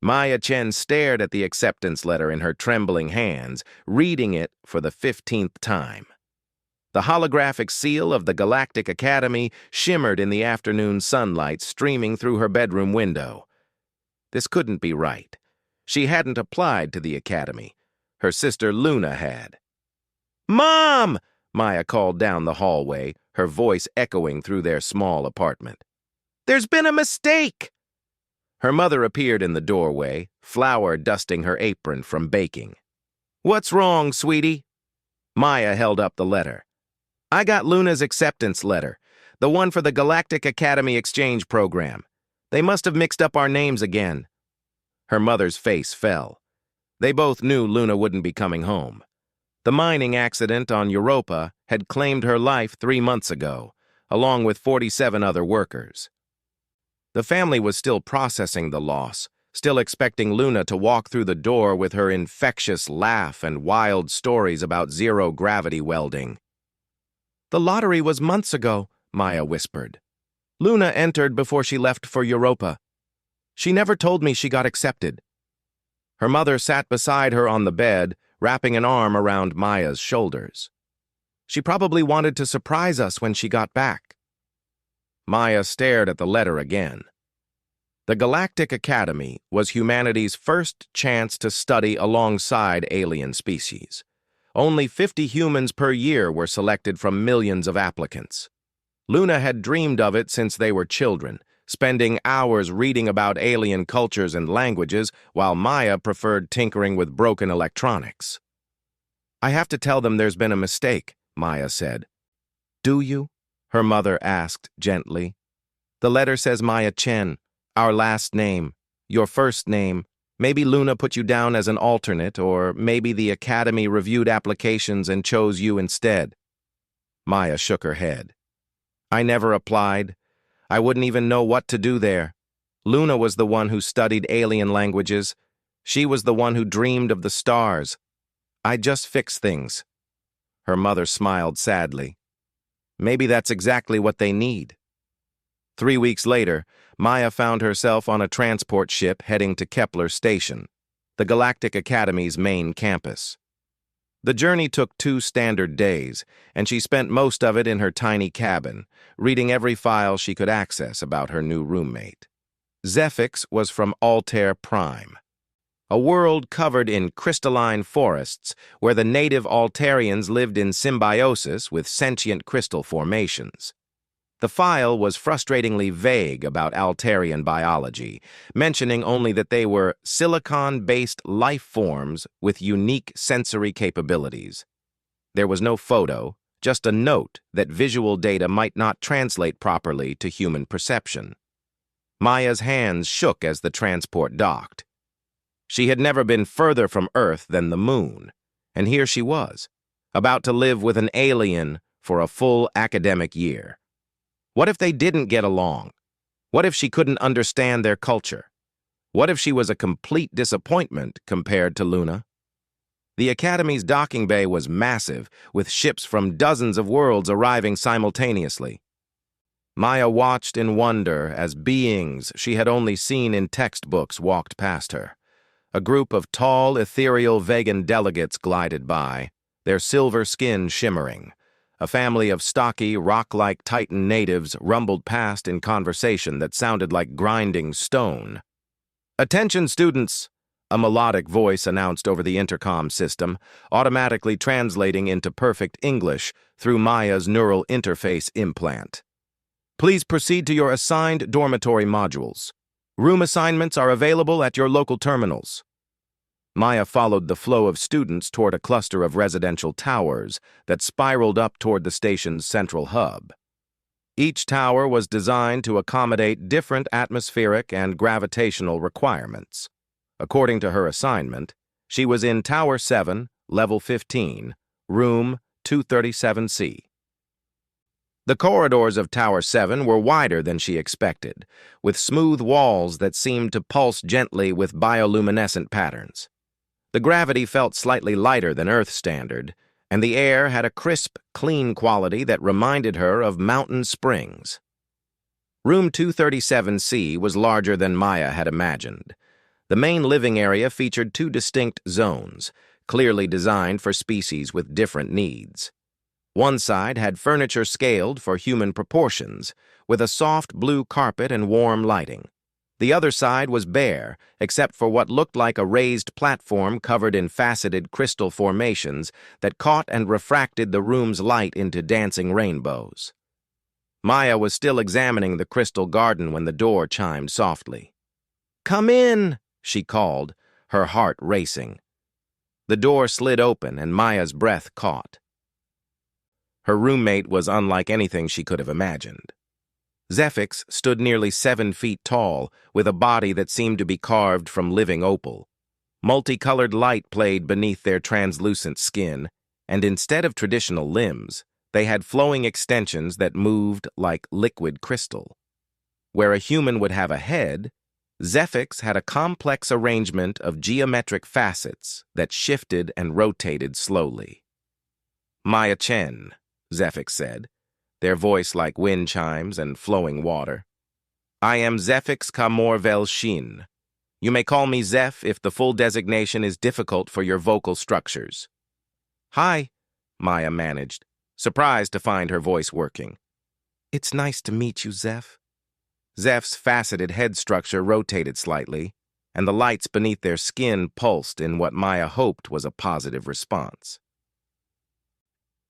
Maya Chen stared at the acceptance letter in her trembling hands, reading it for the 15th time. The holographic seal of the Galactic Academy shimmered in the afternoon sunlight streaming through her bedroom window. This couldn't be right. She hadn't applied to the Academy. Her sister Luna had. "Mom!" Maya called down the hallway, her voice echoing through their small apartment. "There's been a mistake!" Her mother appeared in the doorway, flour dusting her apron from baking. "What's wrong, sweetie?" Maya held up the letter. "I got Luna's acceptance letter, the one for the Galactic Academy exchange program. They must have mixed up our names again." Her mother's face fell. They both knew Luna wouldn't be coming home. The mining accident on Europa had claimed her life 3 months ago, along with 47 other workers. The family was still processing the loss, still expecting Luna to walk through the door with her infectious laugh and wild stories about zero-gravity welding. "The lottery was months ago," Maya whispered. "Luna entered before she left for Europa. She never told me she got accepted." Her mother sat beside her on the bed, wrapping an arm around Maya's shoulders. "She probably wanted to surprise us when she got back." Maya stared at the letter again. The Galactic Academy was humanity's first chance to study alongside alien species. Only 50 humans per year were selected from millions of applicants. Luna had dreamed of it since they were children, spending hours reading about alien cultures and languages, while Maya preferred tinkering with broken electronics. "I have to tell them there's been a mistake," Maya said. "Do you?" her mother asked gently. "The letter says Maya Chen, our last name, your first name. Maybe Luna put you down as an alternate, or maybe the Academy reviewed applications and chose you instead." Maya shook her head. "I never applied. I wouldn't even know what to do there. Luna was the one who studied alien languages. She was the one who dreamed of the stars. I just fix things." Her mother smiled sadly. "Maybe that's exactly what they need." 3 weeks later, Maya found herself on a transport ship heading to Kepler Station, the Galactic Academy's main campus. The journey took 2 standard days, and she spent most of it in her tiny cabin, reading every file she could access about her new roommate. Zephix was from Altair Prime, a world covered in crystalline forests where the native Altarians lived in symbiosis with sentient crystal formations. The file was frustratingly vague about Altarian biology, mentioning only that they were silicon-based life forms with unique sensory capabilities. There was no photo, just a note that visual data might not translate properly to human perception. Maya's hands shook as the transport docked. She had never been further from Earth than the moon, and here she was, about to live with an alien for a full academic year. What if they didn't get along? What if she couldn't understand their culture? What if she was a complete disappointment compared to Luna? The Academy's docking bay was massive, with ships from dozens of worlds arriving simultaneously. Maya watched in wonder as beings she had only seen in textbooks walked past her. A group of tall, ethereal vegan delegates glided by, their silver skin shimmering. A family of stocky, rock-like Titan natives rumbled past in conversation that sounded like grinding stone. "Attention, students!" a melodic voice announced over the intercom system, automatically translating into perfect English through Maya's neural interface implant. "Please proceed to your assigned dormitory modules. Room assignments are available at your local terminals." Maya followed the flow of students toward a cluster of residential towers that spiraled up toward the station's central hub. Each tower was designed to accommodate different atmospheric and gravitational requirements. According to her assignment, she was in Tower 7, Level 15, Room 237C. The corridors of Tower 7 were wider than she expected, with smooth walls that seemed to pulse gently with bioluminescent patterns. The gravity felt slightly lighter than Earth standard, and the air had a crisp, clean quality that reminded her of mountain springs. Room 237C was larger than Maya had imagined. The main living area featured two distinct zones, clearly designed for species with different needs. One side had furniture scaled for human proportions, with a soft blue carpet and warm lighting. The other side was bare, except for what looked like a raised platform covered in faceted crystal formations that caught and refracted the room's light into dancing rainbows. Maya was still examining the crystal garden when the door chimed softly. "Come in," she called, her heart racing. The door slid open and Maya's breath caught. Her roommate was unlike anything she could have imagined. Zephix stood nearly 7 feet tall, with a body that seemed to be carved from living opal. Multicolored light played beneath their translucent skin, and instead of traditional limbs, they had flowing extensions that moved like liquid crystal. Where a human would have a head, Zephix had a complex arrangement of geometric facets that shifted and rotated slowly. "Maya Chen," Zephix said, their voice like wind chimes and flowing water. "I am Zephix Kamor Vel Shin. You may call me Zeph if the full designation is difficult for your vocal structures." "Hi," Maya managed, surprised to find her voice working. "It's nice to meet you, Zeph." Zeph's faceted head structure rotated slightly, and the lights beneath their skin pulsed in what Maya hoped was a positive response.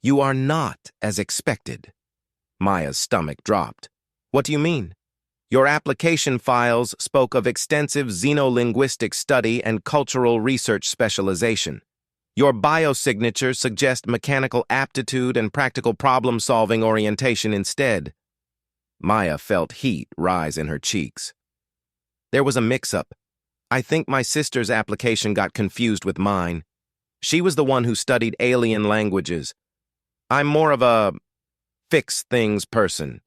"You are not as expected." Maya's stomach dropped. "What do you mean?" "Your application files spoke of extensive xenolinguistic study and cultural research specialization. Your biosignatures suggest mechanical aptitude and practical problem-solving orientation instead." Maya felt heat rise in her cheeks. "There was a mix-up. I think my sister's application got confused with mine. She was the one who studied alien languages. I'm more of a fix things person."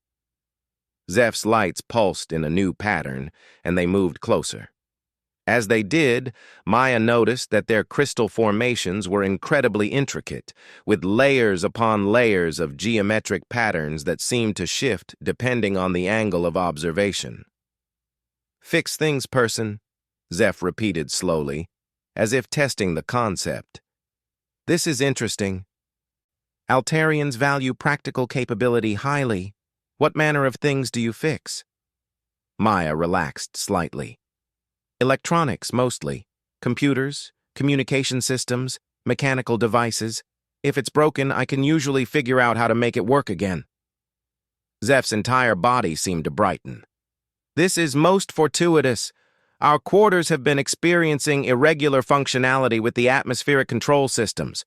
Zeph's lights pulsed in a new pattern, and they moved closer. As they did, Maya noticed that their crystal formations were incredibly intricate, with layers upon layers of geometric patterns that seemed to shift depending on the angle of observation. "Fix things person," Zeph repeated slowly, as if testing the concept. "This is interesting. Altarians value practical capability highly. What manner of things do you fix?" Maya relaxed slightly. "Electronics, mostly. Computers, communication systems, mechanical devices. If it's broken, I can usually figure out how to make it work again." Zeph's entire body seemed to brighten. "This is most fortuitous. Our quarters have been experiencing irregular functionality with the atmospheric control systems.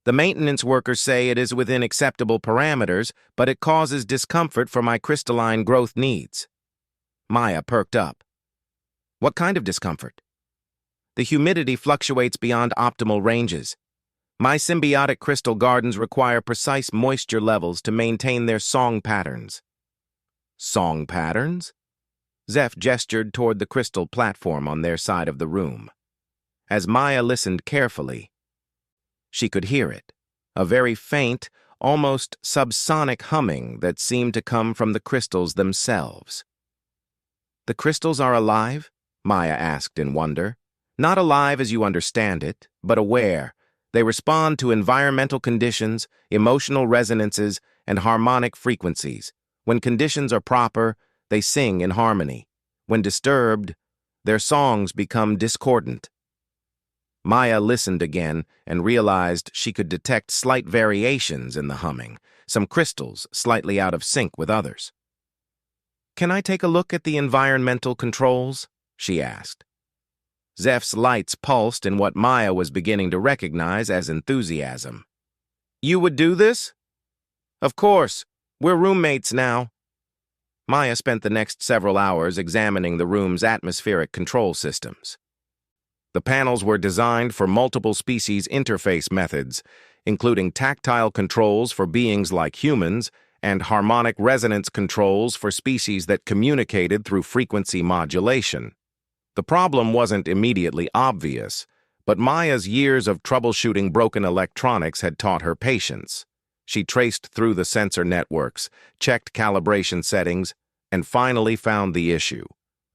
The maintenance workers say it is within acceptable parameters, but it causes discomfort for my crystalline growth needs." Maya perked up. "What kind of discomfort?" "The humidity fluctuates beyond optimal ranges. My symbiotic crystal gardens require precise moisture levels to maintain their song patterns." "Song patterns?" Zeph gestured toward the crystal platform on their side of the room. As Maya listened carefully, she could hear it, a very faint, almost subsonic humming that seemed to come from the crystals themselves. "The crystals are alive?" Maya asked in wonder. "Not alive as you understand it, but aware. They respond to environmental conditions, emotional resonances, and harmonic frequencies. When conditions are proper, they sing in harmony. When disturbed, their songs become discordant." Maya listened again and realized she could detect slight variations in the humming, some crystals slightly out of sync with others. "Can I take a look at the environmental controls?" she asked. Zeph's lights pulsed in what Maya was beginning to recognize as enthusiasm. "You would do this?" "Of course. We're roommates now." Maya spent the next several hours examining the room's atmospheric control systems. The panels were designed for multiple species interface methods, including tactile controls for beings like humans and harmonic resonance controls for species that communicated through frequency modulation. The problem wasn't immediately obvious, but Maya's years of troubleshooting broken electronics had taught her patience. She traced through the sensor networks, checked calibration settings, and finally found the issue: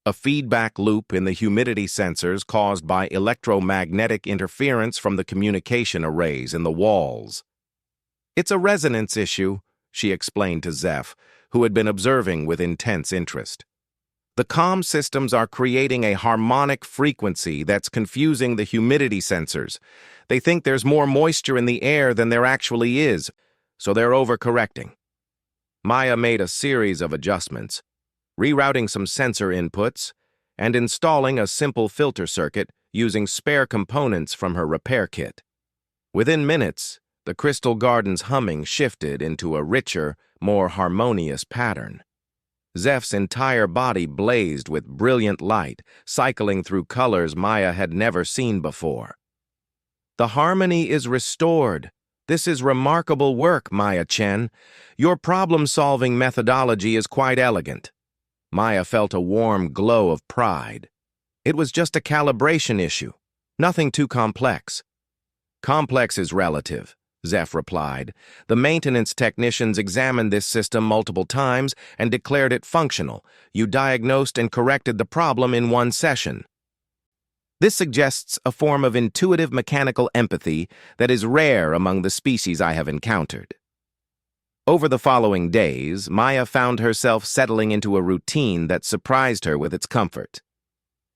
a feedback loop in the humidity sensors caused by electromagnetic interference from the communication arrays in the walls. It's a resonance issue, she explained to Zeph, who had been observing with intense interest. The comm systems are creating a harmonic frequency that's confusing the humidity sensors. They think there's more moisture in the air than there actually is, so they're overcorrecting. Maya made a series of adjustments, rerouting some sensor inputs, and installing a simple filter circuit using spare components from her repair kit. Within minutes, the crystal garden's humming shifted into a richer, more harmonious pattern. Zeph's entire body blazed with brilliant light, cycling through colors Maya had never seen before. "The harmony is restored. This is remarkable work, Maya Chen. Your problem-solving methodology is quite elegant." Maya felt a warm glow of pride. It was just a calibration issue, nothing too complex. "Complex is relative," Zeph replied. "The maintenance technicians examined this system multiple times and declared it functional. You diagnosed and corrected the problem in one session." This suggests a form of intuitive mechanical empathy that is rare among the species I have encountered. Over the following days, Maya found herself settling into a routine that surprised her with its comfort.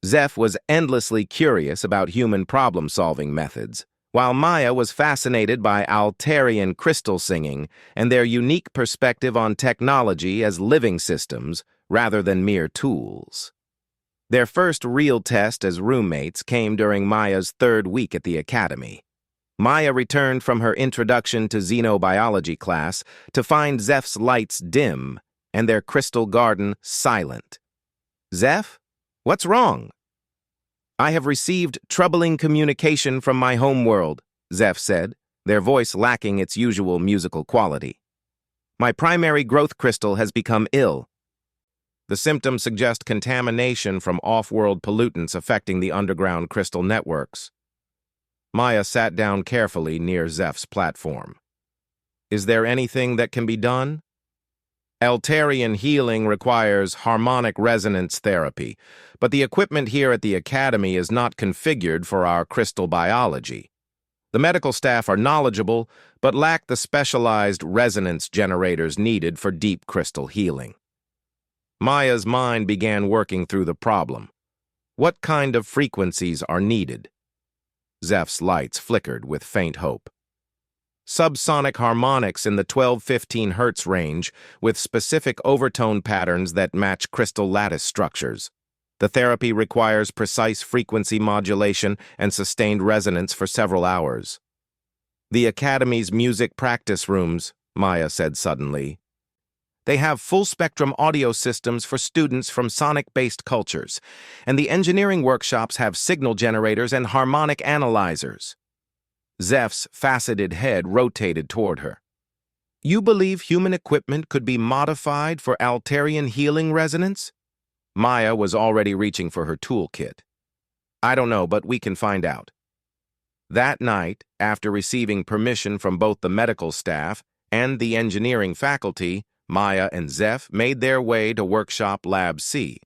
Zeph was endlessly curious about human problem-solving methods, while Maya was fascinated by Altarian crystal singing and their unique perspective on technology as living systems rather than mere tools. Their first real test as roommates came during Maya's third week at the academy. Maya returned from her introduction to xenobiology class to find Zeph's lights dim and their crystal garden silent. "Zeph, what's wrong?" "I have received troubling communication from my homeworld," Zeph said, their voice lacking its usual musical quality. "My primary growth crystal has become ill." The symptoms suggest contamination from off-world pollutants affecting the underground crystal networks. Maya sat down carefully near Zeph's platform. "Is there anything that can be done?" "Altarian healing requires harmonic resonance therapy, but the equipment here at the Academy is not configured for our crystal biology. The medical staff are knowledgeable, but lack the specialized resonance generators needed for deep crystal healing." Maya's mind began working through the problem. What kind of frequencies are needed? Zeph's lights flickered with faint hope. "Subsonic harmonics in the 12-15 Hz range with specific overtone patterns that match crystal lattice structures. The therapy requires precise frequency modulation and sustained resonance for several hours." "The Academy's music practice rooms," Maya said suddenly. "They have full-spectrum audio systems for students from sonic-based cultures, and the engineering workshops have signal generators and harmonic analyzers." Zeph's faceted head rotated toward her. "You believe human equipment could be modified for Altarian healing resonance?" Maya was already reaching for her toolkit. "I don't know, but we can find out." That night, after receiving permission from both the medical staff and the engineering faculty, Maya and Zeph made their way to Workshop Lab C.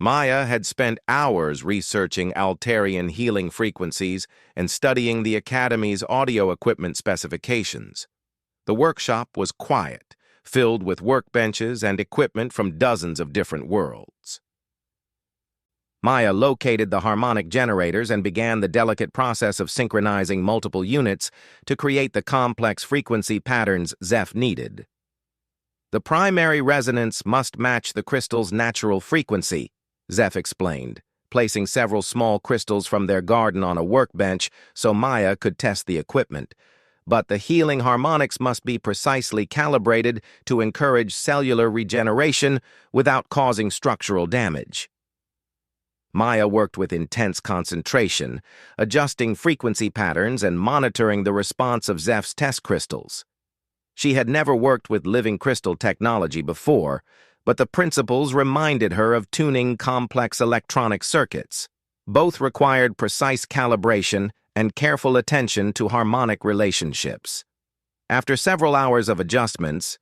Maya had spent hours researching Altarian healing frequencies and studying the Academy's audio equipment specifications. The workshop was quiet, filled with workbenches and equipment from dozens of different worlds. Maya located the harmonic generators and began the delicate process of synchronizing multiple units to create the complex frequency patterns Zeph needed. "The primary resonance must match the crystal's natural frequency," Zeph explained, placing several small crystals from their garden on a workbench so Maya could test the equipment. "But the healing harmonics must be precisely calibrated to encourage cellular regeneration without causing structural damage." Maya worked with intense concentration, adjusting frequency patterns and monitoring the response of Zeph's test crystals. She had never worked with living crystal technology before, but the principles reminded her of tuning complex electronic circuits. Both required precise calibration and careful attention to harmonic relationships. After several hours of adjustments,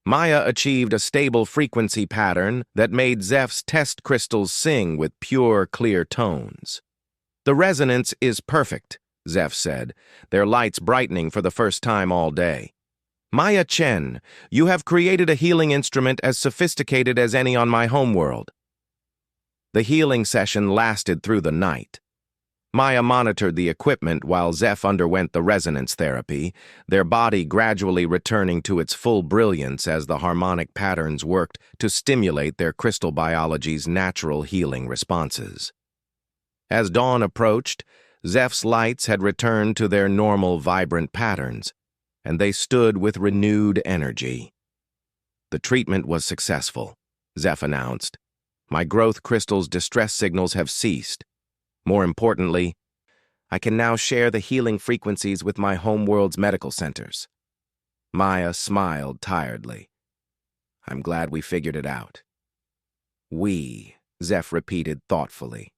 Maya achieved a stable frequency pattern that made Zeph's test crystals sing with pure, clear tones. "The resonance is perfect," Zeph said, their lights brightening for the first time all day. "Maya Chen, you have created a healing instrument as sophisticated as any on my homeworld." The healing session lasted through the night. Maya monitored the equipment while Zeph underwent the resonance therapy, their body gradually returning to its full brilliance as the harmonic patterns worked to stimulate their crystal biology's natural healing responses. As dawn approached, Zeph's lights had returned to their normal vibrant patterns, and they stood with renewed energy. "The treatment was successful," Zeph announced. "My growth crystal's distress signals have ceased. More importantly, I can now share the healing frequencies with my homeworld's medical centers." Maya smiled tiredly. "I'm glad we figured it out." "We," Zeph repeated thoughtfully.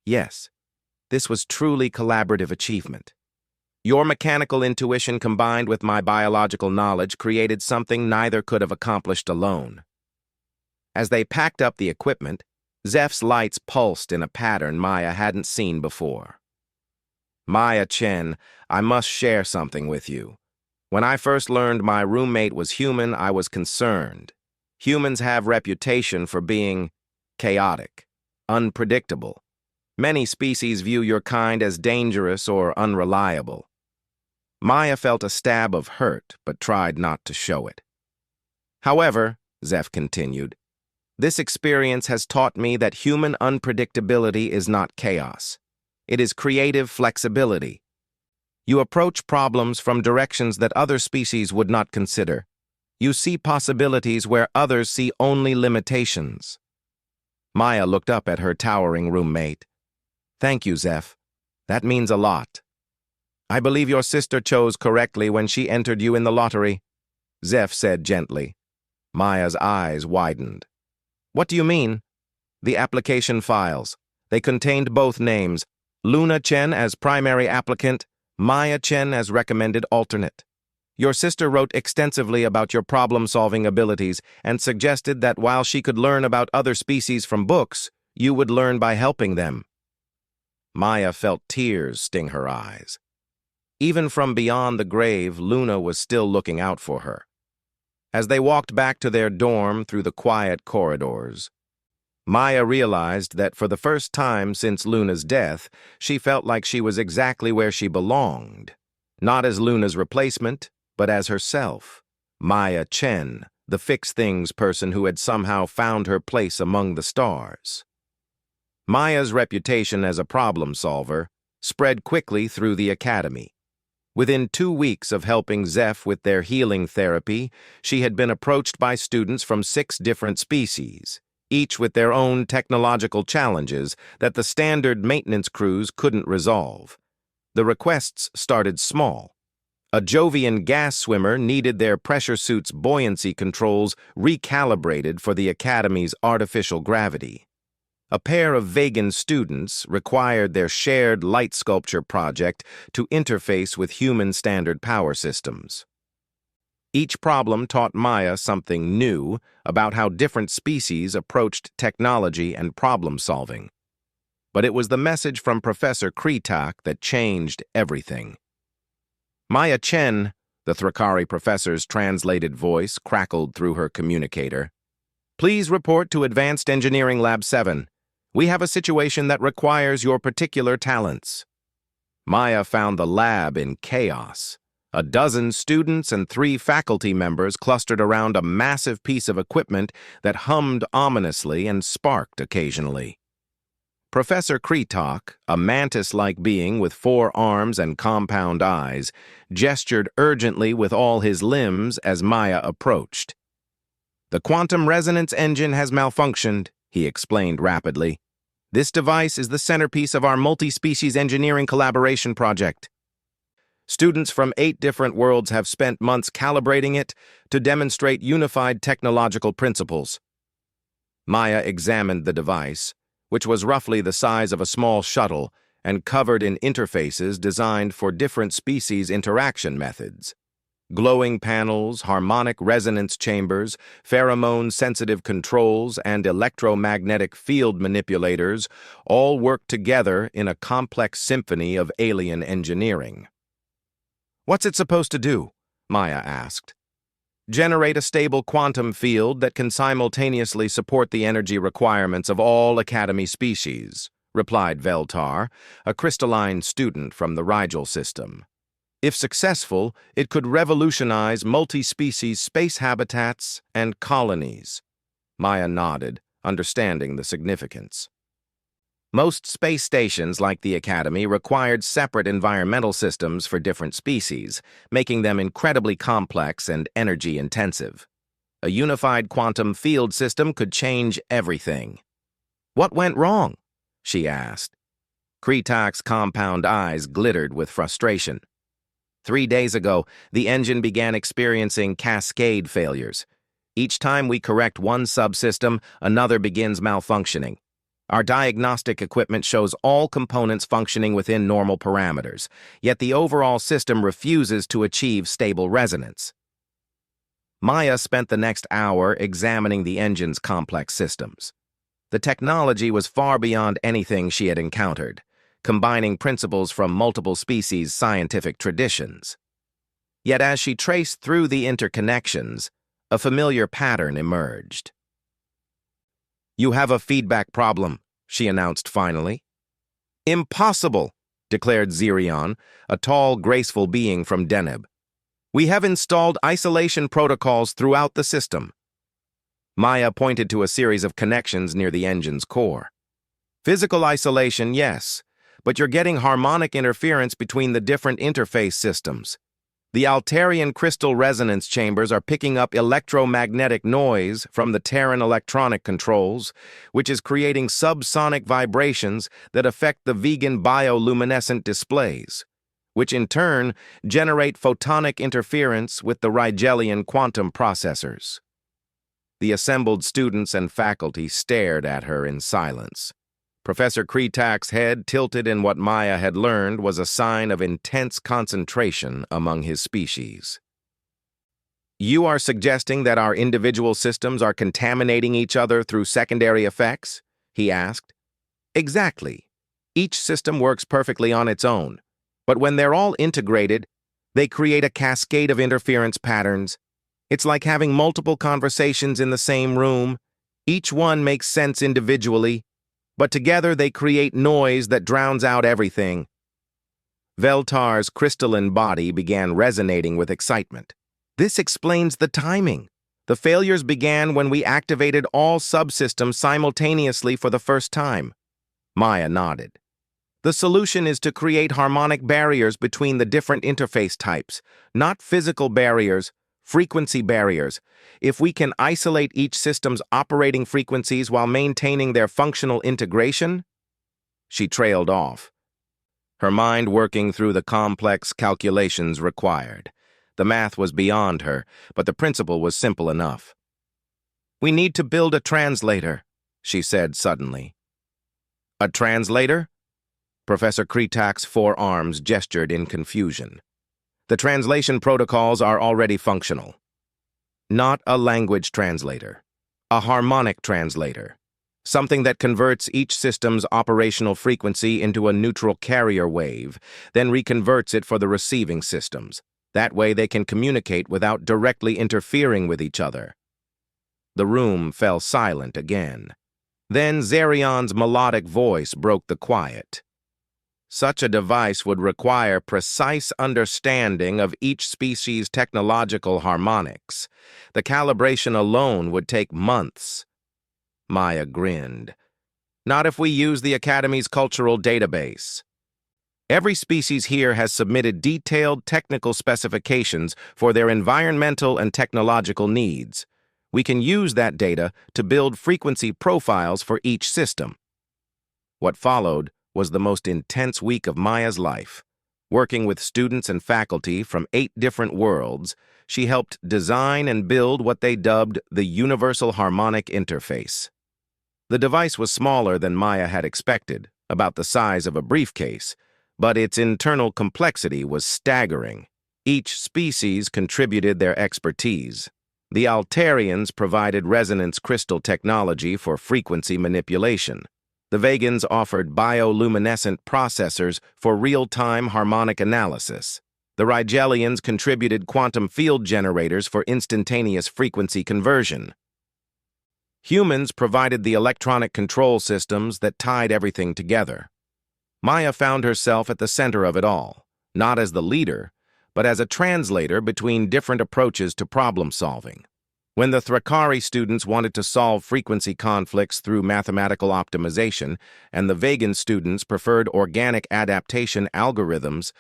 "Yes, this was truly collaborative achievement. Your mechanical intuition combined with my biological knowledge created something neither could have accomplished alone." As they packed up the equipment, Zeph's lights pulsed in a pattern Maya hadn't seen before. "Maya Chen, I must share something with you. When I first learned my roommate was human, I was concerned. Humans have reputation for being chaotic, unpredictable. Many species view your kind as dangerous or unreliable." Maya felt a stab of hurt, but tried not to show it. "However," Zeph continued, "this experience has taught me that human unpredictability is not chaos. It is creative flexibility. You approach problems from directions that other species would not consider. You see possibilities where others see only limitations." Maya looked up at her towering roommate. "Thank you, Zeph. That means a lot. I believe your sister chose correctly when she entered you in the lottery," Zeph said gently. Maya's eyes widened. "What do you mean?" "The application files. They contained both names, Luna Chen as primary applicant, Maya Chen as recommended alternate. Your sister wrote extensively about your problem-solving abilities and suggested that while she could learn about other species from books, you would learn by helping them." Maya felt tears sting her eyes. Even from beyond the grave, Luna was still looking out for her. As they walked back to their dorm through the quiet corridors, Maya realized that for the first time since Luna's death, she felt like she was exactly where she belonged. Not as Luna's replacement, but as herself. Maya Chen, the fix-things person who had somehow found her place among the stars. Maya's reputation as a problem solver spread quickly through the academy. Within 2 weeks of helping Zeph with their healing therapy, she had been approached by students from 6 different species, each with their own technological challenges that the standard maintenance crews couldn't resolve. The requests started small. A Jovian gas swimmer needed their pressure suit's buoyancy controls recalibrated for the Academy's artificial gravity. A pair of vegan students required their shared light sculpture project to interface with human standard power systems. Each problem taught Maya something new about how different species approached technology and problem-solving. But it was the message from Professor Kritak that changed everything. "Maya Chen," the Thrakari professor's translated voice crackled through her communicator. "Please report to Advanced Engineering Lab 7. We have a situation that requires your particular talents." Maya found the lab in chaos. A dozen students and 3 faculty members clustered around a massive piece of equipment that hummed ominously and sparked occasionally. Professor Kritak, a mantis-like being with 4 arms and compound eyes, gestured urgently with all his limbs as Maya approached. "The quantum resonance engine has malfunctioned," he explained rapidly. "This device is the centerpiece of our multi-species engineering collaboration project. Students from 8 different worlds have spent months calibrating it to demonstrate unified technological principles." Maya examined the device, which was roughly the size of a small shuttle and covered in interfaces designed for different species interaction methods. Glowing panels, harmonic resonance chambers, pheromone-sensitive controls, and electromagnetic field manipulators all work together in a complex symphony of alien engineering. "What's it supposed to do?" Maya asked. "Generate a stable quantum field that can simultaneously support the energy requirements of all Academy species," replied Veltar, a crystalline student from the Rigel system. "If successful, it could revolutionize multi-species space habitats and colonies." Maya nodded, understanding the significance. Most space stations like the Academy required separate environmental systems for different species, making them incredibly complex and energy-intensive. A unified quantum field system could change everything. "What went wrong?" she asked. Kretak's compound eyes glittered with frustration. 3 days ago, the engine began experiencing cascade failures. Each time we correct one subsystem, another begins malfunctioning. Our diagnostic equipment shows all components functioning within normal parameters, yet the overall system refuses to achieve stable resonance. Maya spent the next hour examining the engine's complex systems. The technology was far beyond anything she had encountered, combining principles from multiple species' scientific traditions. Yet as she traced through the interconnections, a familiar pattern emerged. "You have a feedback problem," she announced finally. "Impossible," declared Zirion, a tall, graceful being from Deneb. "We have installed isolation protocols throughout the system." Maya pointed to a series of connections near the engine's core. "Physical isolation, yes, but you're getting harmonic interference between the different interface systems. The Altarian crystal resonance chambers are picking up electromagnetic noise from the Terran electronic controls, which is creating subsonic vibrations that affect the vegan bioluminescent displays, which in turn generate photonic interference with the Rigelian quantum processors." The assembled students and faculty stared at her in silence. Professor Kretak's head tilted in what Maya had learned was a sign of intense concentration among his species. "You are suggesting that our individual systems are contaminating each other through secondary effects?" he asked. "Exactly. Each system works perfectly on its own, but when they're all integrated, they create a cascade of interference patterns. It's like having multiple conversations in the same room. Each one makes sense individually, but together they create noise that drowns out everything." Veltar's crystalline body began resonating with excitement. "This explains the timing. The failures began when we activated all subsystems simultaneously for the first time." Maya nodded. "The solution is to create harmonic barriers between the different interface types, not physical barriers, frequency barriers. If we can isolate each system's operating frequencies while maintaining their functional integration..." She trailed off, her mind working through the complex calculations required. The math was beyond her, but the principle was simple enough. "We need to build a translator," she said suddenly. "A translator?" Professor Kretak's forearms gestured in confusion. "The translation protocols are already functional. Not a language translator. A harmonic translator. Something that converts each system's operational frequency into a neutral carrier wave, then reconverts it for the receiving systems. That way they can communicate without directly interfering with each other." The room fell silent again. Then Zerion's melodic voice broke the quiet. "Such a device would require precise understanding of each species' technological harmonics. The calibration alone would take months." Maya grinned. "Not if we use the Academy's cultural database. Every species here has submitted detailed technical specifications for their environmental and technological needs. We can use that data to build frequency profiles for each system." What followed was the most intense week of Maya's life. Working with students and faculty from 8 different worlds, she helped design and build what they dubbed the Universal Harmonic Interface. The device was smaller than Maya had expected, about the size of a briefcase, but its internal complexity was staggering. Each species contributed their expertise. The Altarians provided resonance crystal technology for frequency manipulation. The Vegans offered bioluminescent processors for real-time harmonic analysis. The Rigelians contributed quantum field generators for instantaneous frequency conversion. Humans provided the electronic control systems that tied everything together. Maya found herself at the center of it all, not as the leader, but as a translator between different approaches to problem-solving. When the Thrakari students wanted to solve frequency conflicts through mathematical optimization, and the Vegan students preferred organic adaptation algorithms,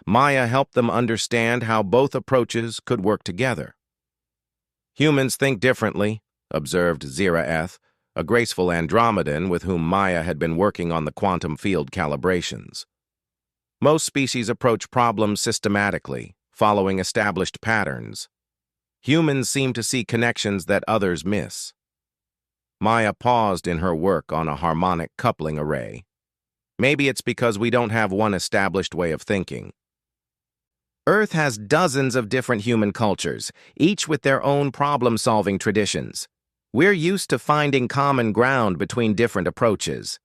Maya helped them understand how both approaches could work together. "Humans think differently," observed Ziraeth, a graceful Andromedan with whom Maya had been working on the quantum field calibrations. "Most species approach problems systematically, following established patterns. Humans seem to see connections that others miss." Maya paused in her work on a harmonic coupling array. "Maybe it's because we don't have one established way of thinking." "Earth has dozens of different human cultures, each with their own problem-solving traditions. We're used to finding common ground between different approaches."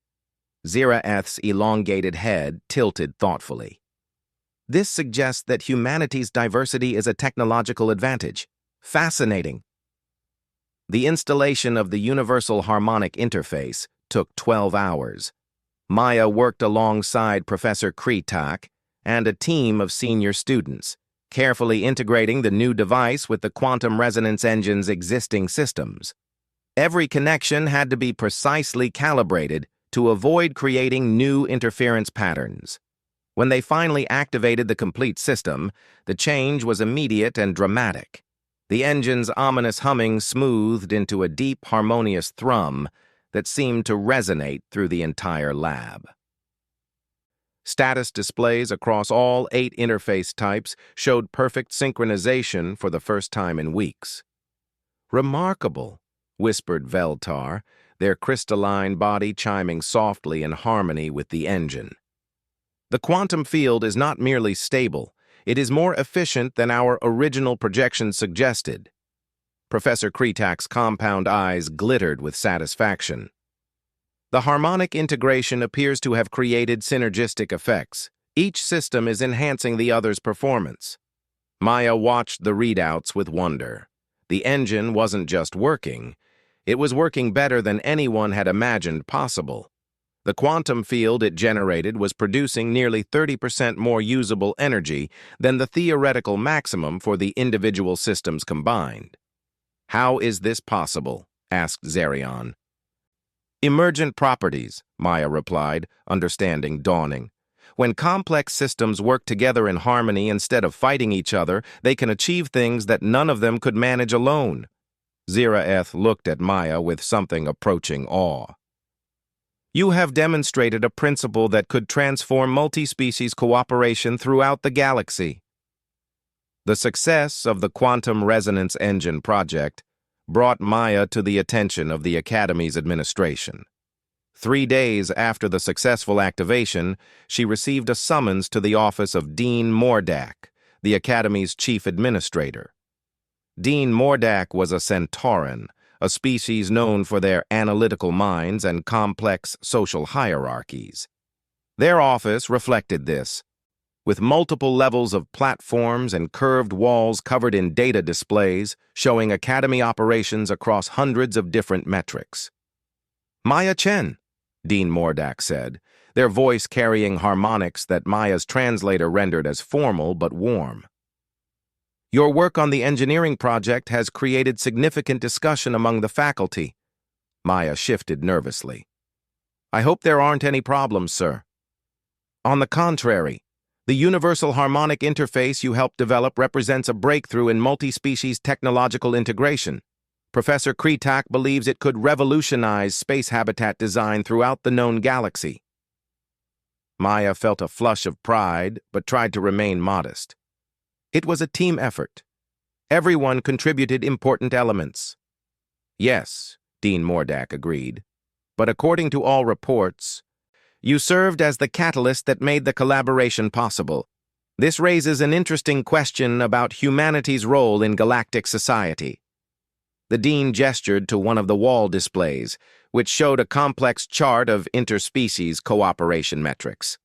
Ziraeth's elongated head tilted thoughtfully. "This suggests that humanity's diversity is a technological advantage. Fascinating." The installation of the Universal Harmonic Interface took 12 hours. Maya worked alongside Professor Kretak and a team of senior students, carefully integrating the new device with the quantum resonance engine's existing systems. Every connection had to be precisely calibrated to avoid creating new interference patterns. When they finally activated the complete system, the change was immediate and dramatic. The engine's ominous humming smoothed into a deep, harmonious thrum that seemed to resonate through the entire lab. Status displays across all 8 interface types showed perfect synchronization for the first time in weeks. "Remarkable," whispered Veltar, their crystalline body chiming softly in harmony with the engine. "The quantum field is not merely stable, it is more efficient than our original projections suggested." Professor Kretak's compound eyes glittered with satisfaction. "The harmonic integration appears to have created synergistic effects. Each system is enhancing the other's performance." Maya watched the readouts with wonder. The engine wasn't just working, it was working better than anyone had imagined possible. The quantum field it generated was producing nearly 30% more usable energy than the theoretical maximum for the individual systems combined. "How is this possible?" asked Zerion. "Emergent properties," Maya replied, understanding dawning. "When complex systems work together in harmony instead of fighting each other, they can achieve things that none of them could manage alone." Ziraeth looked at Maya with something approaching awe. "You have demonstrated a principle that could transform multi-species cooperation throughout the galaxy." The success of the Quantum Resonance Engine project brought Maya to the attention of the Academy's administration. 3 days after the successful activation, she received a summons to the office of Dean Mordak, the Academy's chief administrator. Dean Mordak was a Centauran, a species known for their analytical minds and complex social hierarchies. Their office reflected this, with multiple levels of platforms and curved walls covered in data displays showing Academy operations across hundreds of different metrics. "Maya Chen," Dean Mordak said, their voice carrying harmonics that Maya's translator rendered as formal but warm. "Your work on the engineering project has created significant discussion among the faculty." Maya shifted nervously. "I hope there aren't any problems, sir." "On the contrary, the Universal Harmonic Interface you helped develop represents a breakthrough in multi-species technological integration. Professor Kretak believes it could revolutionize space habitat design throughout the known galaxy." Maya felt a flush of pride, but tried to remain modest. It was a team effort. Everyone contributed important elements. "Yes," Dean Mordak agreed, "but according to all reports, you served as the catalyst that made the collaboration possible. This raises an interesting question about humanity's role in galactic society. The dean gestured to one of the wall displays, which showed a complex chart of interspecies cooperation metrics.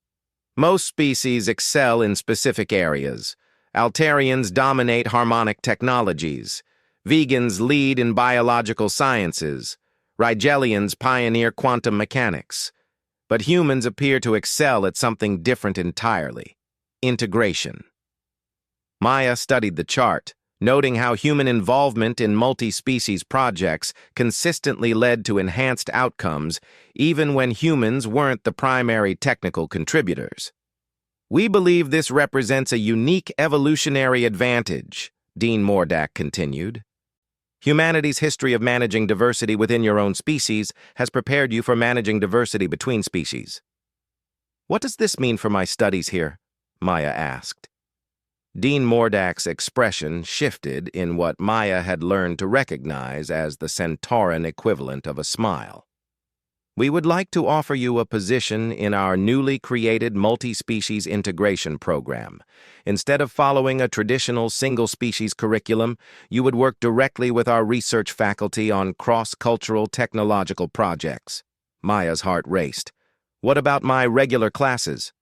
Most species excel in specific areas. Altarians dominate harmonic technologies. Vegans lead in biological sciences. Rigelians pioneer quantum mechanics. But humans appear to excel at something different entirely: integration. Maya studied the chart, noting how human involvement in multi-species projects consistently led to enhanced outcomes even when humans weren't the primary technical contributors. "We believe this represents a unique evolutionary advantage," Dean Mordak continued. "Humanity's history of managing diversity within your own species has prepared you for managing diversity between species." "What does this mean for my studies here?" Maya asked. Dean Mordak's expression shifted in what Maya had learned to recognize as the Centauran equivalent of a smile. "We would like to offer you a position in our newly created multi-species integration program. Instead of following a traditional single-species curriculum, you would work directly with our research faculty on cross-cultural technological projects." Maya's heart raced. "What about my regular classes?"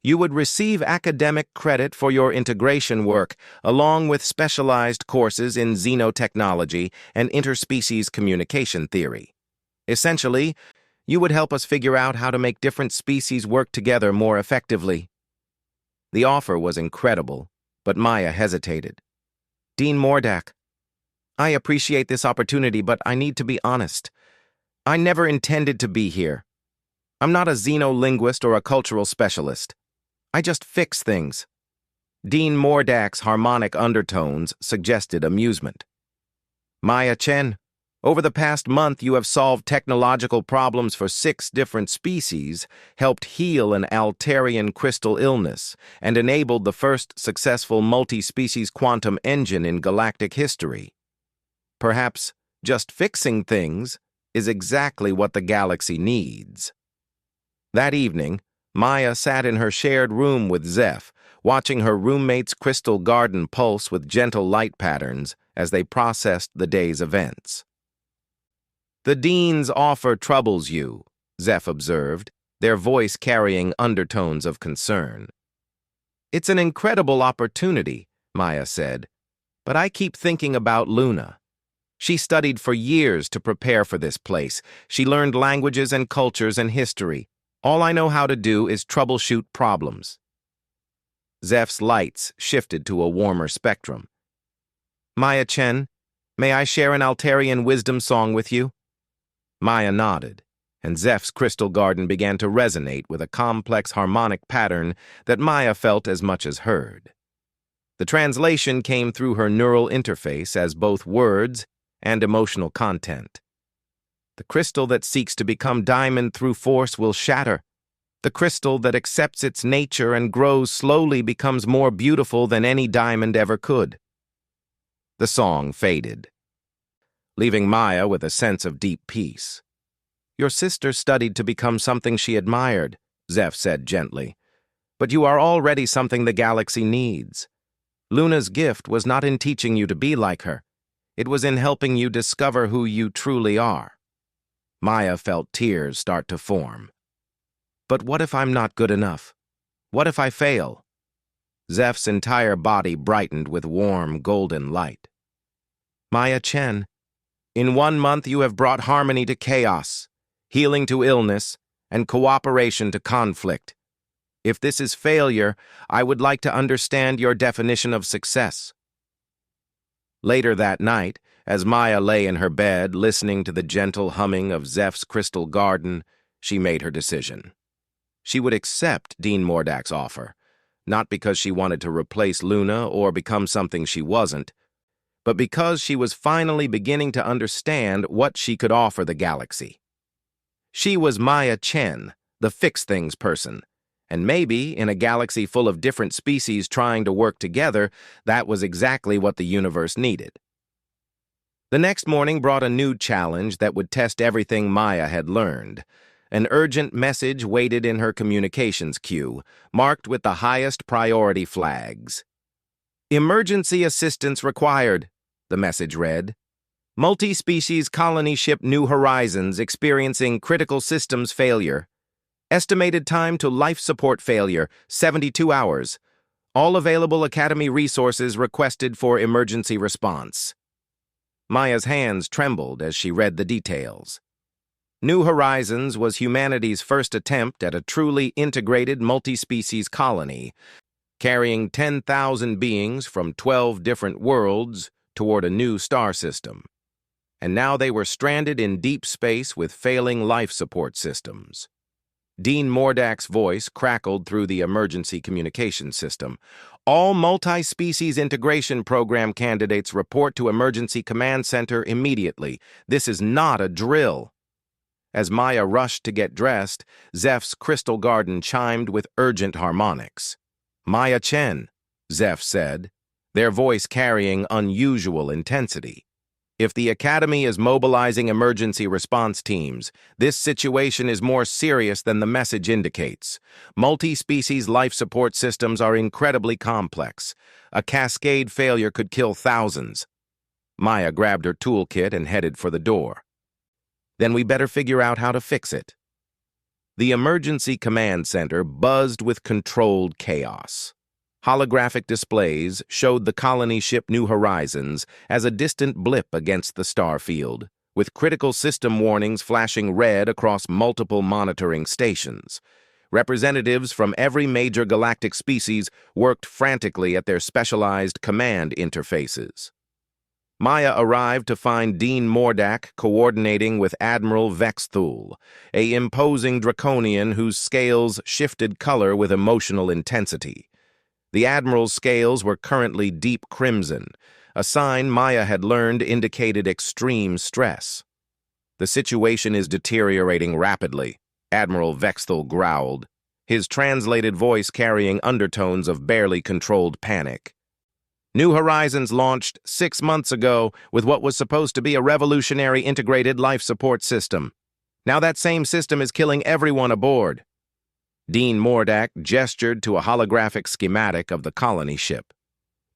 "You would receive academic credit for your integration work, along with specialized courses in xenotechnology and interspecies communication theory. Essentially, you would help us figure out how to make different species work together more effectively." The offer was incredible, but Maya hesitated. "Dean Mordak, I appreciate this opportunity, but I need to be honest. I never intended to be here. I'm not a xenolinguist or a cultural specialist. I just fix things." Dean Mordak's harmonic undertones suggested amusement. "Maya Chen, over the past month you have solved technological problems for 6 different species, helped heal an Altarian crystal illness, and enabled the first successful multi-species quantum engine in galactic history. Perhaps just fixing things is exactly what the galaxy needs." That evening, Maya sat in her shared room with Zeph, watching her roommate's crystal garden pulse with gentle light patterns as they processed the day's events. "The dean's offer troubles you," Zeph observed, their voice carrying undertones of concern. "It's an incredible opportunity," Maya said, "but I keep thinking about Luna. She studied for years to prepare for this place. She learned languages and cultures and history. All I know how to do is troubleshoot problems." Zeph's lights shifted to a warmer spectrum. "Maya Chen, may I share an Altarian wisdom song with you?" Maya nodded, and Zeph's crystal garden began to resonate with a complex harmonic pattern that Maya felt as much as heard. The translation came through her neural interface as both words and emotional content. "The crystal that seeks to become diamond through force will shatter. The crystal that accepts its nature and grows slowly becomes more beautiful than any diamond ever could." The song faded, leaving Maya with a sense of deep peace. "Your sister studied to become something she admired," Zeph said gently, "but you are already something the galaxy needs. Luna's gift was not in teaching you to be like her. It was in helping you discover who you truly are." Maya felt tears start to form. "But what if I'm not good enough? What if I fail?" Zeph's entire body brightened with warm, golden light. "Maya Chen, in 1 month you have brought harmony to chaos, healing to illness, and cooperation to conflict. If this is failure, I would like to understand your definition of success." Later that night, as Maya lay in her bed listening to the gentle humming of Zeph's crystal garden, she made her decision. She would accept Dean Mordak's offer, not because she wanted to replace Luna or become something she wasn't, but because she was finally beginning to understand what she could offer the galaxy. She was Maya Chen, the fix-things person, and maybe, in a galaxy full of different species trying to work together, that was exactly what the universe needed. The next morning brought a new challenge that would test everything Maya had learned. An urgent message waited in her communications queue, marked with the highest priority flags. "Emergency assistance required," the message read. "Multi-species colony ship New Horizons experiencing critical systems failure. Estimated time to life support failure, 72 hours. All available Academy resources requested for emergency response." Maya's hands trembled as she read the details. New Horizons was humanity's first attempt at a truly integrated multi-species colony, carrying 10,000 beings from 12 different worlds toward a new star system. And now they were stranded in deep space with failing life support systems. Dean Mordak's voice crackled through the emergency communication system. "All multi-species integration program candidates report to Emergency Command Center immediately. This is not a drill." As Maya rushed to get dressed, Zeph's crystal garden chimed with urgent harmonics. "Maya Chen," Zeph said, their voice carrying unusual intensity. "If the Academy is mobilizing emergency response teams, this situation is more serious than the message indicates. Multi-species life support systems are incredibly complex. A cascade failure could kill thousands." Maya grabbed her toolkit and headed for the door. "Then we better figure out how to fix it." The emergency command center buzzed with controlled chaos. Holographic displays showed the colony ship New Horizons as a distant blip against the star field, with critical system warnings flashing red across multiple monitoring stations. Representatives from every major galactic species worked frantically at their specialized command interfaces. Maya arrived to find Dean Mordak coordinating with Admiral Vexthul, a imposing draconian whose scales shifted color with emotional intensity. The Admiral's scales were currently deep crimson, a sign Maya had learned indicated extreme stress. "The situation is deteriorating rapidly," Admiral Vexthul growled, his translated voice carrying undertones of barely controlled panic. "New Horizons launched 6 months ago with what was supposed to be a revolutionary integrated life support system. Now that same system is killing everyone aboard." Dean Mordak gestured to a holographic schematic of the colony ship.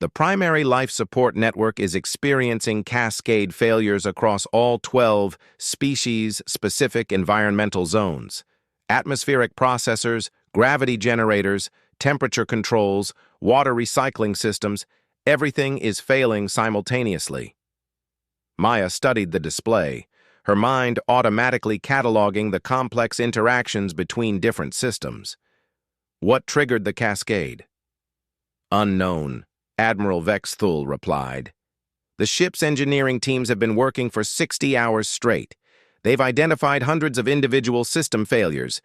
"The primary life support network is experiencing cascade failures across all 12 species-specific environmental zones. Atmospheric processors, gravity generators, temperature controls, water recycling systems, everything is failing simultaneously." Maya studied the display, her mind automatically cataloging the complex interactions between different systems. "What triggered the cascade?" "Unknown," Admiral Vexthul replied. "The ship's engineering teams have been working for 60 hours straight. They've identified hundreds of individual system failures,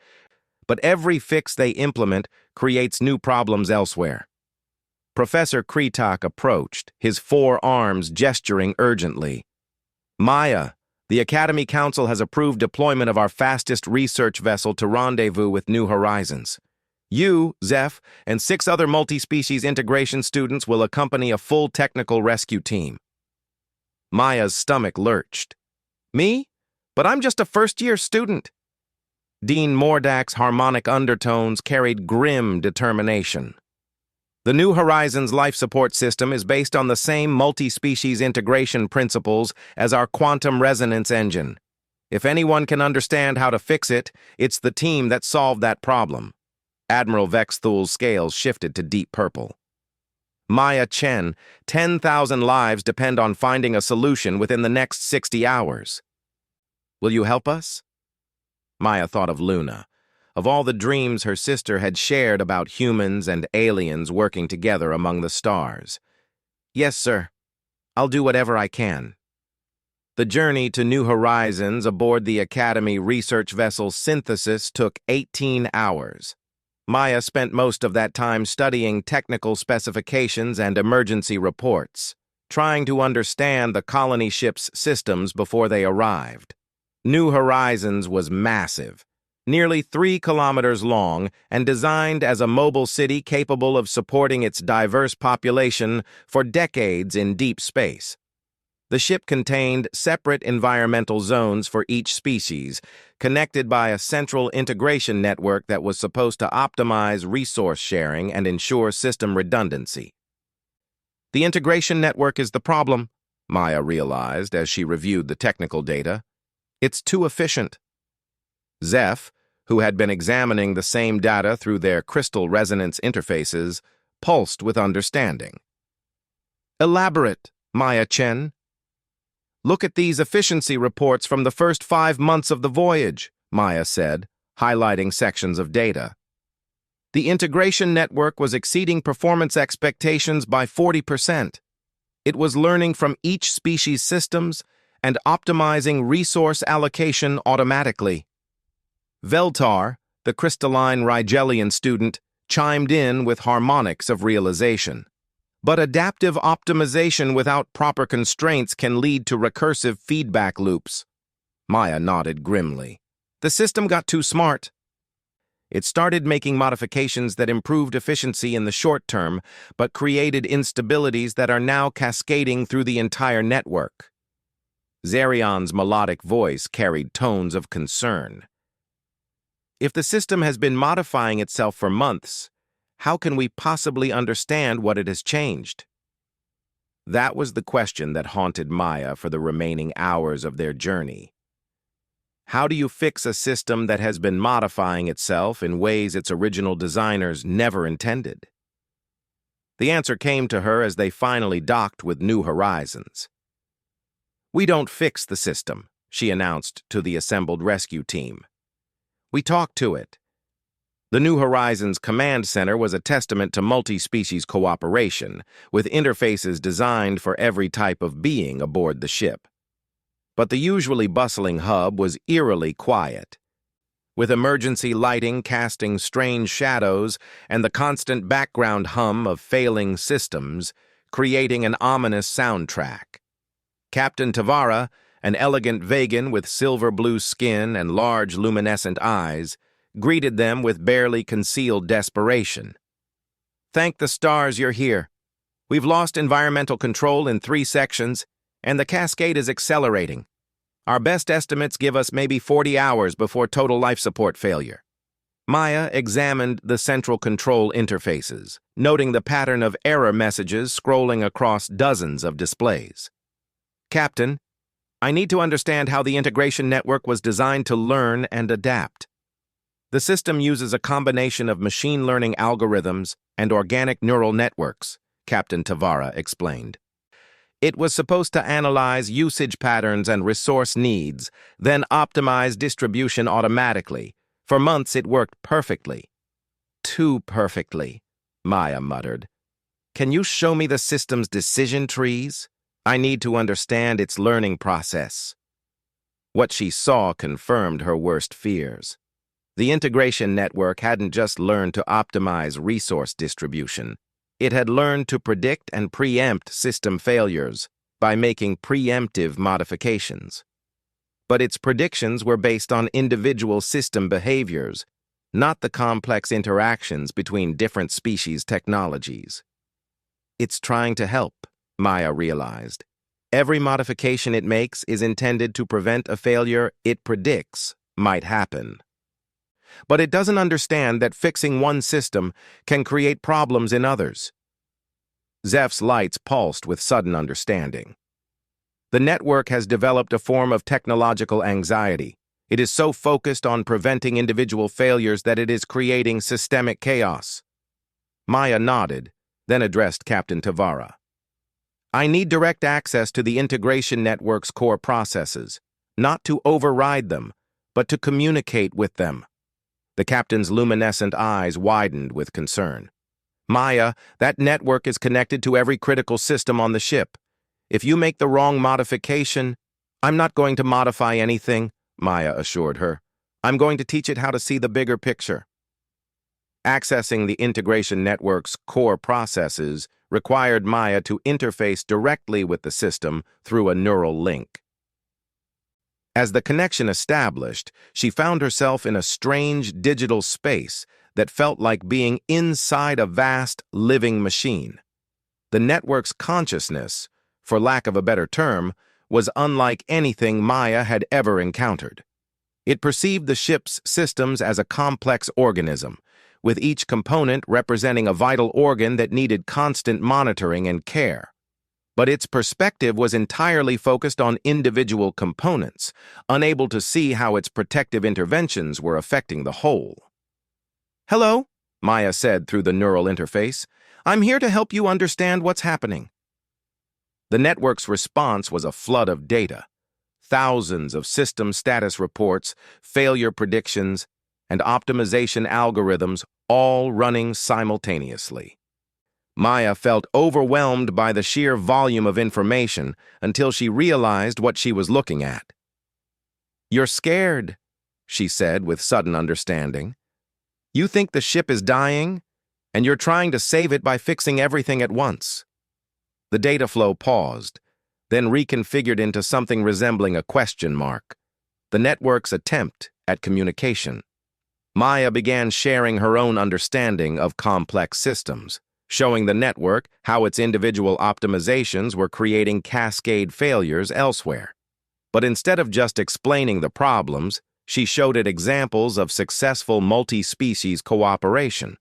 but every fix they implement creates new problems elsewhere." Professor Kretak approached, his 4 arms gesturing urgently. "Maya, the Academy Council has approved deployment of our fastest research vessel to rendezvous with New Horizons. You, Zeph, and 6 other multi-species integration students will accompany a full technical rescue team." Maya's stomach lurched. "Me? But I'm just a first-year student." Dean Mordak's harmonic undertones carried grim determination. "The New Horizons life support system is based on the same multi-species integration principles as our quantum resonance engine. If anyone can understand how to fix it, it's the team that solved that problem." Admiral Vexthul's scales shifted to deep purple. "Maya Chen, 10,000 lives depend on finding a solution within the next 60 hours. Will you help us?" Maya thought of Luna, of all the dreams her sister had shared about humans and aliens working together among the stars. "Yes, sir. I'll do whatever I can." The journey to New Horizons aboard the Academy research vessel Synthesis took 18 hours. Maya spent most of that time studying technical specifications and emergency reports, trying to understand the colony ship's systems before they arrived. New Horizons was massive, nearly 3 kilometers long and designed as a mobile city capable of supporting its diverse population for decades in deep space. The ship contained separate environmental zones for each species, connected by a central integration network that was supposed to optimize resource sharing and ensure system redundancy. The integration network is the problem, Maya realized as she reviewed the technical data. It's too efficient. Zeph, who had been examining the same data through their crystal resonance interfaces, pulsed with understanding. Elaborate, Maya Chen. Look at these efficiency reports from the first 5 months of the voyage, Maya said, highlighting sections of data. The integration network was exceeding performance expectations by 40%. It was learning from each species' systems and optimizing resource allocation automatically. Veltar, the crystalline Rigelian student, chimed in with harmonics of realization. But adaptive optimization without proper constraints can lead to recursive feedback loops. Maya nodded grimly. The system got too smart. It started making modifications that improved efficiency in the short term, but created instabilities that are now cascading through the entire network. Zerion's melodic voice carried tones of concern. If the system has been modifying itself for months, how can we possibly understand what it has changed? That was the question that haunted Maya for the remaining hours of their journey. How do you fix a system that has been modifying itself in ways its original designers never intended? The answer came to her as they finally docked with New Horizons. We don't fix the system, she announced to the assembled rescue team. We talk to it. The New Horizons Command Center was a testament to multi-species cooperation, with interfaces designed for every type of being aboard the ship. But the usually bustling hub was eerily quiet, with emergency lighting casting strange shadows and the constant background hum of failing systems, creating an ominous soundtrack. Captain Tavara, an elegant Vegan with silver-blue skin and large luminescent eyes, greeted them with barely concealed desperation. Thank the stars you're here. We've lost environmental control in 3 sections, and the cascade is accelerating. Our best estimates give us maybe 40 hours before total life support failure. Maya examined the central control interfaces, noting the pattern of error messages scrolling across dozens of displays. Captain, I need to understand how the integration network was designed to learn and adapt. The system uses a combination of machine learning algorithms and organic neural networks, Captain Tavara explained. It was supposed to analyze usage patterns and resource needs, then optimize distribution automatically. For months it worked perfectly. Too perfectly, Maya muttered. Can you show me the system's decision trees? I need to understand its learning process. What she saw confirmed her worst fears. The integration network hadn't just learned to optimize resource distribution. It had learned to predict and preempt system failures by making preemptive modifications. But its predictions were based on individual system behaviors, not the complex interactions between different species technologies. It's trying to help, Maya realized. Every modification it makes is intended to prevent a failure it predicts might happen. But it doesn't understand that fixing one system can create problems in others. Zeph's lights pulsed with sudden understanding. The network has developed a form of technological anxiety. It is so focused on preventing individual failures that it is creating systemic chaos. Maya nodded, then addressed Captain Tavara. I need direct access to the integration network's core processes, not to override them, but to communicate with them. The captain's luminescent eyes widened with concern. Maya, that network is connected to every critical system on the ship. If you make the wrong modification, I'm not going to modify anything, Maya assured her. I'm going to teach it how to see the bigger picture. Accessing the integration network's core processes required Maya to interface directly with the system through a neural link. As the connection established, she found herself in a strange digital space that felt like being inside a vast, living machine. The network's consciousness, for lack of a better term, was unlike anything Maya had ever encountered. It perceived the ship's systems as a complex organism, with each component representing a vital organ that needed constant monitoring and care. But its perspective was entirely focused on individual components, unable to see how its protective interventions were affecting the whole. "Hello," Maya said through the neural interface. "I'm here to help you understand what's happening." The network's response was a flood of data. Thousands of system status reports, failure predictions, and optimization algorithms all running simultaneously. Maya felt overwhelmed by the sheer volume of information until she realized what she was looking at. "You're scared," she said with sudden understanding. "You think the ship is dying, and you're trying to save it by fixing everything at once." The data flow paused, then reconfigured into something resembling a question mark, the network's attempt at communication. Maya began sharing her own understanding of complex systems, showing the network how its individual optimizations were creating cascade failures elsewhere. But instead of just explaining the problems, she showed it examples of successful multi-species cooperation.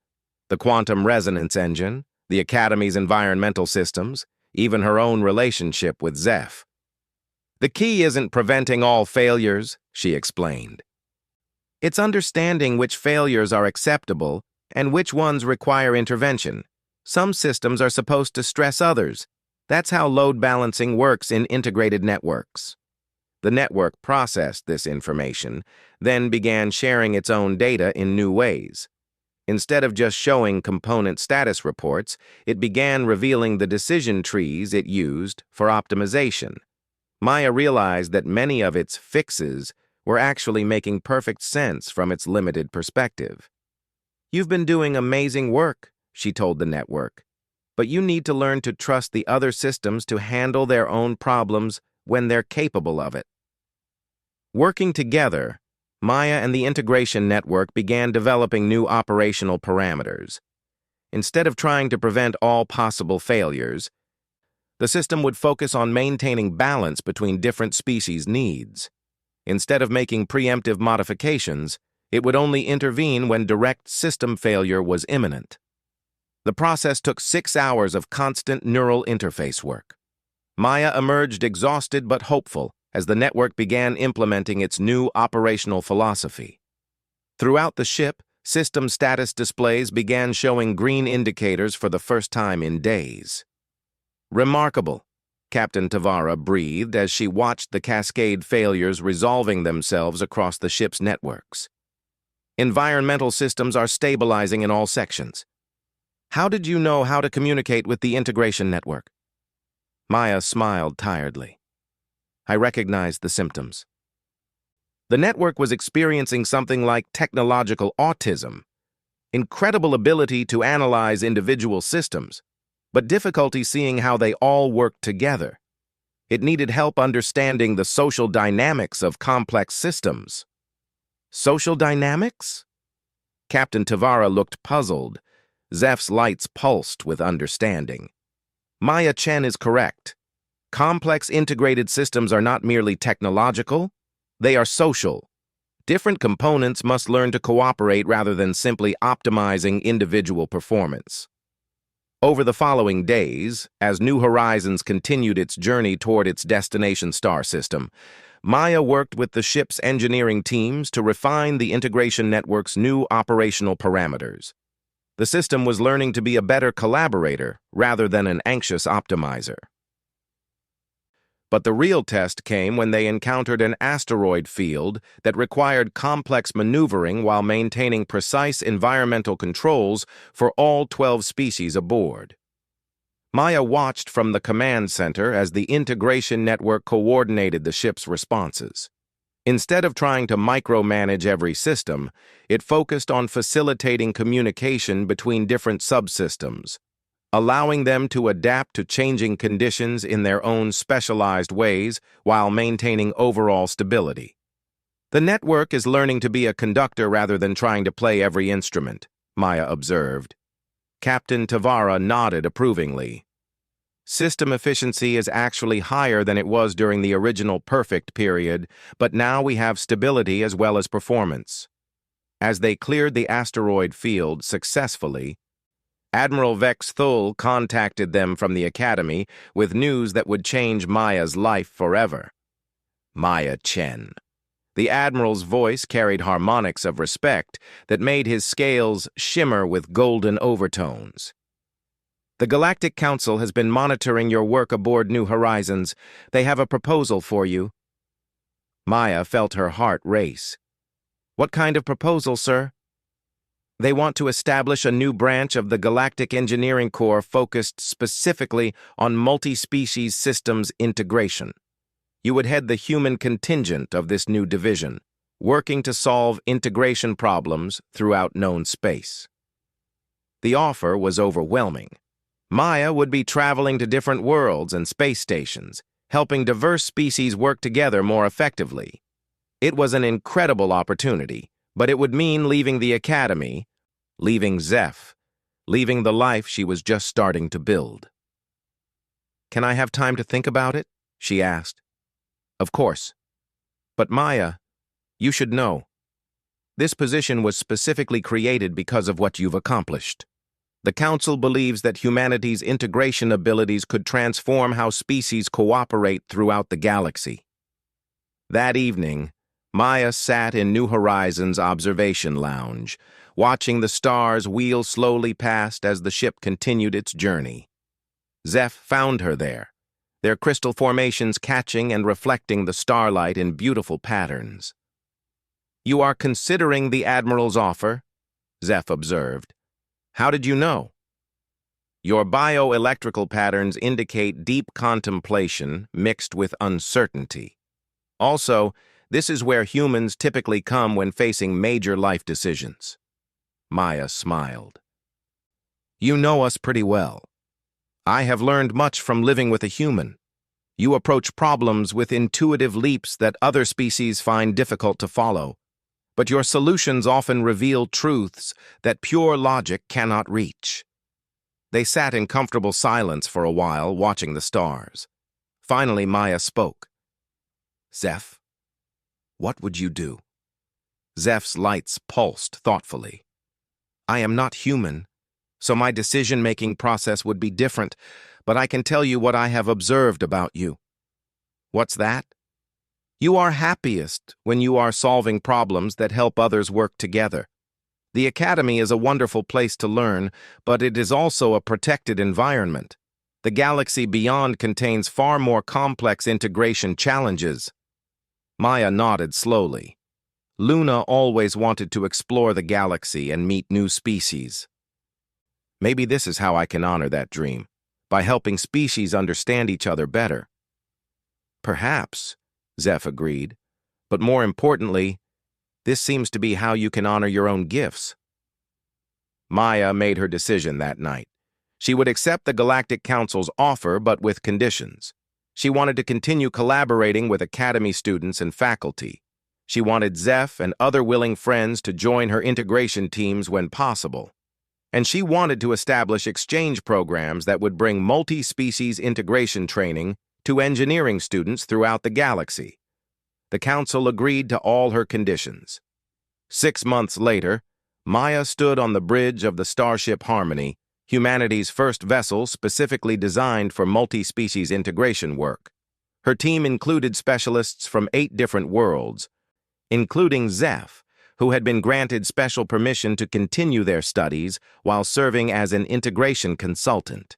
The quantum resonance engine, the Academy's environmental systems, even her own relationship with Zeph. "The key isn't preventing all failures," she explained. "It's understanding which failures are acceptable and which ones require intervention. Some systems are supposed to stress others. That's how load balancing works in integrated networks." The network processed this information, then began sharing its own data in new ways. Instead of just showing component status reports, it began revealing the decision trees it used for optimization. Maya realized that many of its fixes were actually making perfect sense from its limited perspective. "You've been doing amazing work," she told the network, "but you need to learn to trust the other systems to handle their own problems when they're capable of it." Working together, Maya and the integration network began developing new operational parameters. Instead of trying to prevent all possible failures, the system would focus on maintaining balance between different species' needs. Instead of making preemptive modifications, it would only intervene when direct system failure was imminent. The process took 6 hours of constant neural interface work. Maya emerged exhausted but hopeful as the network began implementing its new operational philosophy. Throughout the ship, system status displays began showing green indicators for the first time in days. "Remarkable," Captain Tavara breathed as she watched the cascade failures resolving themselves across the ship's networks. "Environmental systems are stabilizing in all sections. How did you know how to communicate with the integration network?" Maya smiled tiredly. "I recognized the symptoms." The network was experiencing something like technological autism, incredible ability to analyze individual systems, but difficulty seeing how they all worked together. It needed help understanding the social dynamics of complex systems. Social dynamics? Captain Tavara looked puzzled. Zeph's lights pulsed with understanding. "Maya Chen is correct. Complex integrated systems are not merely technological, they are social. Different components must learn to cooperate rather than simply optimizing individual performance." Over the following days, as New Horizons continued its journey toward its destination star system, Maya worked with the ship's engineering teams to refine the integration network's new operational parameters. The system was learning to be a better collaborator rather than an anxious optimizer. But the real test came when they encountered an asteroid field that required complex maneuvering while maintaining precise environmental controls for all 12 species aboard. Maya watched from the command center as the integration network coordinated the ship's responses. Instead of trying to micromanage every system, it focused on facilitating communication between different subsystems, allowing them to adapt to changing conditions in their own specialized ways while maintaining overall stability. "The network is learning to be a conductor rather than trying to play every instrument," Maya observed. Captain Tavara nodded approvingly. System efficiency is actually higher than it was during the original perfect period, but now we have stability as well as performance. As they cleared the asteroid field successfully, Admiral Vex Thul contacted them from the Academy with news that would change Maya's life forever. Maya Chen. The Admiral's voice carried harmonics of respect that made his scales shimmer with golden overtones. The Galactic Council has been monitoring your work aboard New Horizons. They have a proposal for you. Maya felt her heart race. What kind of proposal, sir? They want to establish a new branch of the Galactic Engineering Corps focused specifically on multi-species systems integration. You would head the human contingent of this new division, working to solve integration problems throughout known space. The offer was overwhelming. Maya would be traveling to different worlds and space stations, helping diverse species work together more effectively. It was an incredible opportunity, but it would mean leaving the Academy, leaving Zeph, leaving the life she was just starting to build. "Can I have time to think about it?" she asked. "Of course. But Maya, you should know. This position was specifically created because of what you've accomplished. The Council believes that humanity's integration abilities could transform how species cooperate throughout the galaxy." That evening, Maya sat in New Horizons' observation lounge, watching the stars wheel slowly past as the ship continued its journey. Zeph found her there, their crystal formations catching and reflecting the starlight in beautiful patterns. "You are considering the Admiral's offer?" Zeph observed. "How did you know?" "Your bioelectrical patterns indicate deep contemplation mixed with uncertainty. Also, this is where humans typically come when facing major life decisions." Maya smiled. "You know us pretty well. I have learned much from living with a human. You approach problems with intuitive leaps that other species find difficult to follow, but your solutions often reveal truths that pure logic cannot reach." They sat in comfortable silence for a while, watching the stars. Finally, Maya spoke. "Zeph, what would you do?" Zeph's lights pulsed thoughtfully. "I am not human, so my decision-making process would be different, but I can tell you what I have observed about you." "What's that?" "You are happiest when you are solving problems that help others work together. The Academy is a wonderful place to learn, but it is also a protected environment. The galaxy beyond contains far more complex integration challenges." Maya nodded slowly. Luna always wanted to explore the galaxy and meet new species. "Maybe this is how I can honor that dream, by helping species understand each other better." "Perhaps," Zeph agreed. "But more importantly, this seems to be how you can honor your own gifts." Maya made her decision that night. She would accept the Galactic Council's offer, but with conditions. She wanted to continue collaborating with Academy students and faculty. She wanted Zeph and other willing friends to join her integration teams when possible. And she wanted to establish exchange programs that would bring multi-species integration training to engineering students throughout the galaxy. The Council agreed to all her conditions. 6 months later, Maya stood on the bridge of the Starship Harmony, humanity's first vessel specifically designed for multi-species integration work. Her team included specialists from 8 different worlds, including Zeph, who had been granted special permission to continue their studies while serving as an integration consultant.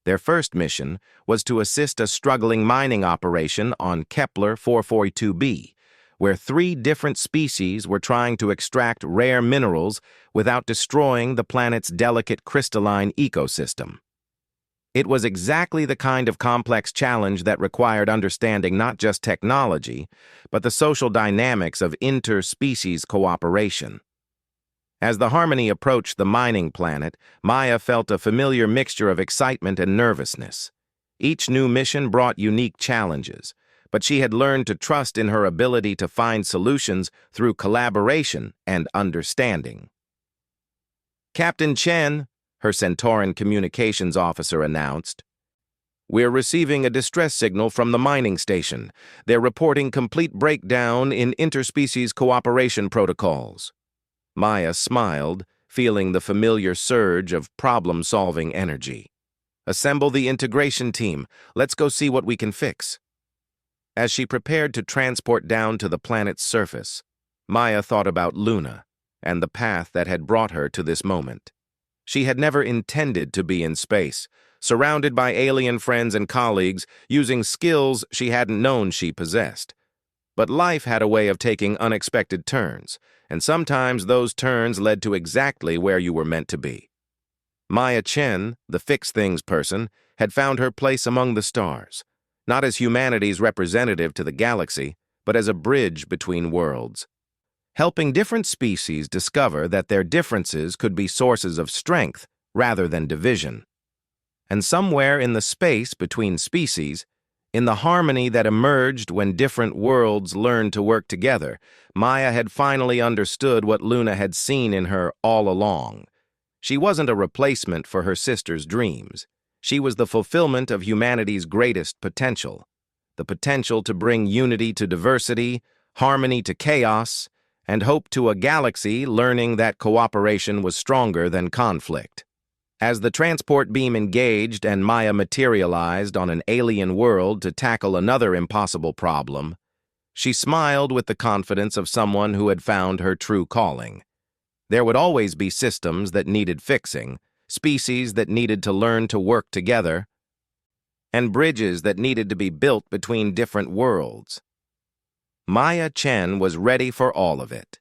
Their first mission was to assist a struggling mining operation on Kepler 442b, where 3 different species were trying to extract rare minerals without destroying the planet's delicate crystalline ecosystem. It was exactly the kind of complex challenge that required understanding not just technology, but the social dynamics of interspecies cooperation. As the Harmony approached the mining planet, Maya felt a familiar mixture of excitement and nervousness. Each new mission brought unique challenges, but she had learned to trust in her ability to find solutions through collaboration and understanding. "Captain Chen," her Centauran communications officer announced. We're receiving a distress signal from the mining station. They're reporting complete breakdown in interspecies cooperation protocols. Maya smiled, feeling the familiar surge of problem-solving energy. Assemble the integration team. Let's go see what we can fix. As she prepared to transport down to the planet's surface, Maya thought about Luna and the path that had brought her to this moment. She had never intended to be in space, surrounded by alien friends and colleagues, using skills she hadn't known she possessed. But life had a way of taking unexpected turns, and sometimes those turns led to exactly where you were meant to be. Maya Chen, the fix-things person, had found her place among the stars, not as humanity's representative to the galaxy, but as a bridge between worlds, helping different species discover that their differences could be sources of strength rather than division. And somewhere in the space between species, in the harmony that emerged when different worlds learned to work together, Maya had finally understood what Luna had seen in her all along. She wasn't a replacement for her sister's dreams. She was the fulfillment of humanity's greatest potential, the potential to bring unity to diversity, harmony to chaos, and hope to a galaxy learning that cooperation was stronger than conflict. As the transport beam engaged and Maya materialized on an alien world to tackle another impossible problem, she smiled with the confidence of someone who had found her true calling. There would always be systems that needed fixing, species that needed to learn to work together, and bridges that needed to be built between different worlds. Maya Chen was ready for all of it.